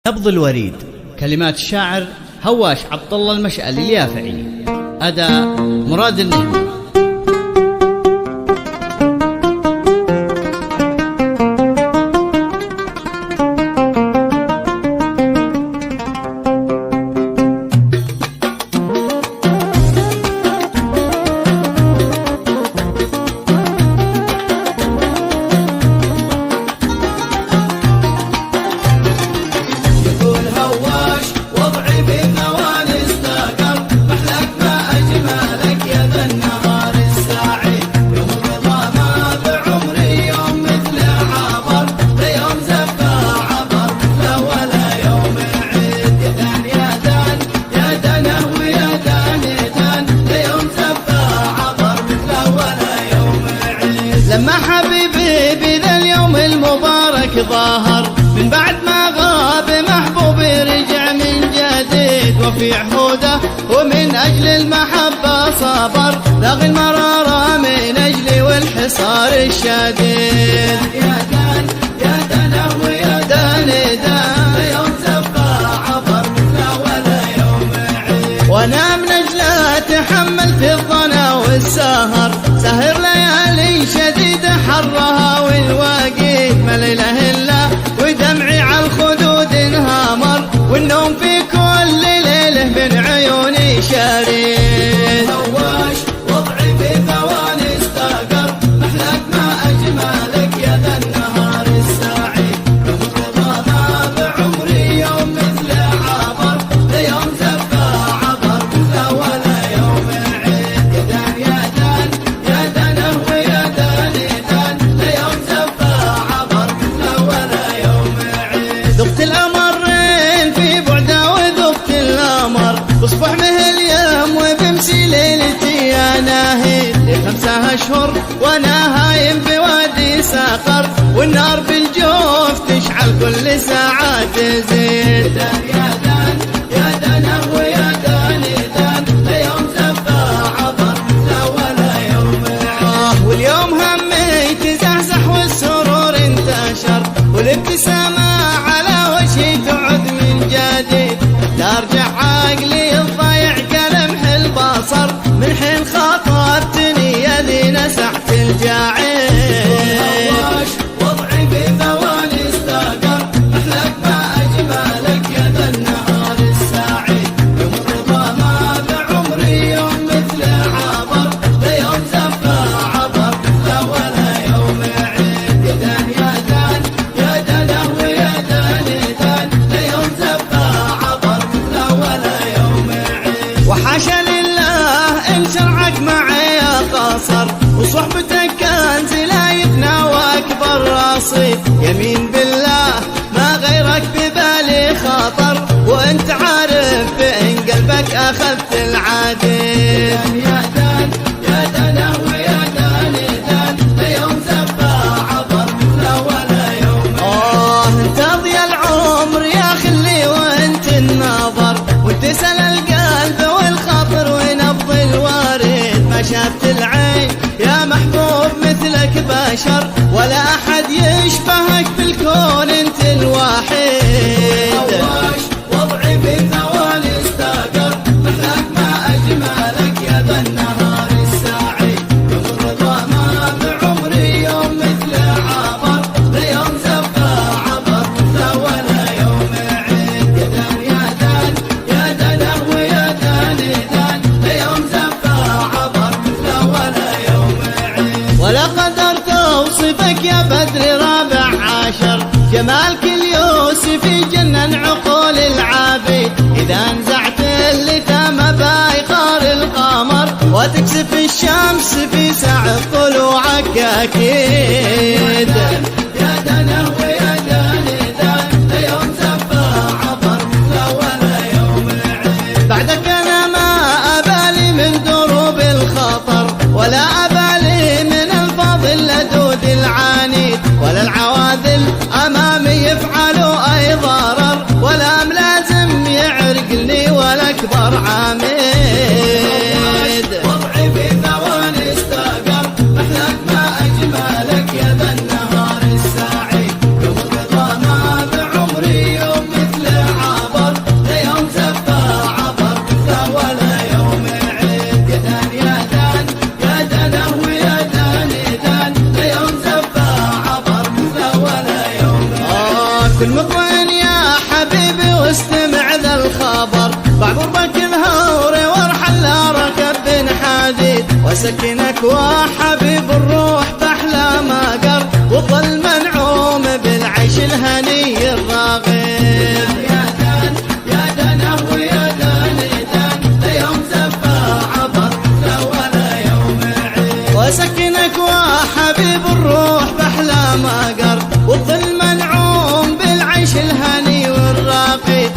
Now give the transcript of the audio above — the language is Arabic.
نبض الوريد. كلمات الشاعر هواش عبد الله المشعلي اليافعي. أداء مراد النهمي. لما حبيبي بذا اليوم المبارك ظاهر، من بعد ما غاب محبوبي رجع من جديد، وفي عهوده ومن أجل المحبة صبر، لاغي المرارة من أجلي والحصار الشديد. يا دان يا دان ويا دان دان، يوم زفا عبر مثله ولا يوم عيد، وانا من أجله أتحمل في الظنا والسهر، سهر ليالي شديدة حرها والواقيت، ما ليلة إلا ودمعي على الخدود انهمر، والنوم في كل ليلة من عيوني شريد. هواش وضعي في ثواني استقر، محلاك ما أجملك يا ذا النهار السعيد، يوم الرضا ما بعمري يوم مثله عبر، ليوم زفا عبر مثله ولا يوم عيد. يا دان يا دان يا دان ويا دان دان، ليوم زفا عبر مثله ولا يوم عيد. ذقت الأمرين في بعده وذقت الأمر، بصبح مهل يوم وبمسي ليلتي يا ناهيد، ل5 أشهر وانا هايم في وادي ساقر، والنار بالجوف تشعل كل ساعة تزيد. يا دان يا دان ويا دان دان، ليوم زفا عبر مثله ولا يوم عيد. واليوم همي تزحزح والسرور انتشر، والابتسامة على وجهي تعد من جديد، ترجع عقلي الضيع كلمح البصر، من حين خاطبتني يا ذي نسعت الجعيد. هواش وضعي في ثواني استقر، محلاك ما أجملك يا ذا النهار السعيد، يوم الرضا ما بعمري يوم مثله عبر، ليوم زفا عبر مثله ولا يوم عيد. يا دان يا دان يا دان ويا دان دان، ليوم زفا عبر مثله ولا يوم عيد. وحاشا لله إن شرعك معي قصر، وصحبتك كنز لا يفنى واكبر رصيد، يمين بالله ما غيرك ببالي خطر، وانت عارف بان قلبك اخذت العديد. يا دان يا دان ويا دان دان، ليوم زفا عبر مثله ولا يوم عيد. انت ضيا العمر يا خلي وانت النظر، وانت سل القلب والخاطر ونبض الوريد، ما شافت العين يا محبوب مثلك بشر، ولا أحد يشبهك بالكون انت الوحيد. هواش وضعي في ثواني استقر، محلاك ما أجملك يا ذا النهار السعيد، يوم الرضا ما بعمري يوم مثله عبر، ليوم زفا عبر مثله ولا يوم عيد. يا دان يا دان يا دان ويا دان دان، ليوم زفا عبر مثله ولا يوم عيد. ولا قدرت أوصفك يا بدر رابع عشر، جمالك اليوسفي جنن عقول العابد، إذا نزعت اللثام بايقار القمر، وتكسف الشمس في ساعة طلوعك أكيد. يا دان ويا دان دان، ليوم زفا عبر مثله ولا يوم عيد. بعدك أنا ما أبالي من دروب الخطر، ولا أبالي من الفضل لدود العنيد، ولا العواذل أمامي يفعلوا أي ضرر، ولا ملازم يعرقلني ولا أكبر عميد. وضعي في ثواني استقر، محلاك ما أجملك يا ذا النهار السعيد، يوم الرضا ما بعمري يوم مثله حبيبي واستمع ذا الخبر، بعد قربك الهوري وارحل لا ركب بن حديد، وسكنك وحبيب الروح بأحلى ما قر، وظل منعوم بالعيش الهني الراغب. يا دان يا دان ويا دان دان، ليوم زفا عبر لا ولا يوم عيد، وسكنك وحبيب الروح بأحلى ما قر، والظل منعوم بالعيش الهني والراقي،